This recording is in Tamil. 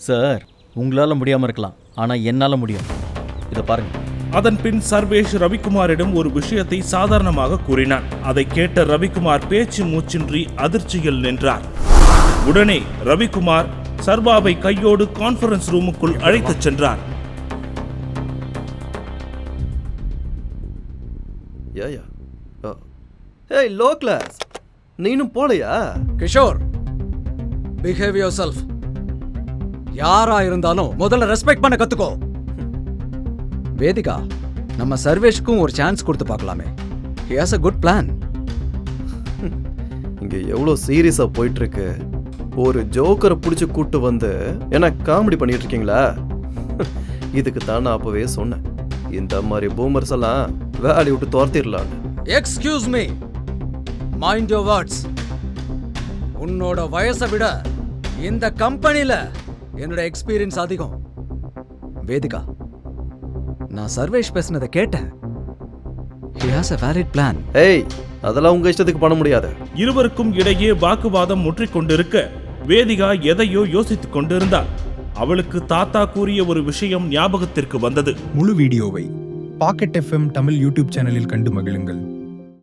சார், உங்களால் முடியாமல் இருக்கலாம், ஆனால் என்னால் முடியும். இதை பாருங்க. அதன் பின் சர்வேஷ் ரவிக்குமாரிடம் ஒரு விஷயத்தை சாதாரணமாக கூறினான். அதை கேட்ட ரவிக்குமார் பேச்சு மூச்சின்றி அதிர்ச்சியில் நின்றார். உடனே ரவிக்குமார் சர்வாவை கையோடு கான்ஃபரன்ஸ் ரூமுக்குள் அழைத்துச் சென்றார். ஏய் லோ கிளாஸ், நீனும் போலையா? Kishore, behave yourself. யாரா இருந்தாலும் முதல்ல ரெஸ்பெக்ட் பண்ண கத்துக்கோ. வேதிகா, நம்ம சர்வேஷ்க்கும் ஒரு சான்ஸ் கொடுத்து பார்க்கலாமே. He has a good plan. இங்க எவ்வளோ சீரியஸா போயிட்டு இருக்கு. ஒரு ஜோக்கரை பிடிச்சி கூட்டு வந்து என்ன காமெடி பண்ணிட்டு இருக்கீங்களா? இதுக்கு தான் நான் அப்பவே சொன்னேன், இந்த மாதிரி பூமர்ஸ் எல்லாம் வேலையை விட்டு துரத்திடலான்னு. Excuse me, mind your words. உன்னோட வயசை விட இந்த கம்பெனில என்னோட எக்ஸ்பீரியன்ஸ் அதிகம். வேதிகா, நான் சர்வேஷ் பேசினதை கேட்டேன். He has a valid plan. ஏய், அதெல்லாம் உங்க இஷ்டத்துக்கு பண்ண முடியாது. இருவருக்கும் இடையே வாக்குவாதம் முற்றிக்கொண்டிருக்க வேதிகா எதையோ யோசித்துக் கொண்டிருந்தாள். அவளுக்கு தாத்தா கூறிய ஒரு விஷயம் ஞாபகத்திற்கு வந்தது. முழு வீடியோவை பாக்கெட் FM தமிழ் யூடியூப் சேனலில் கண்டு மகிழுங்கள்.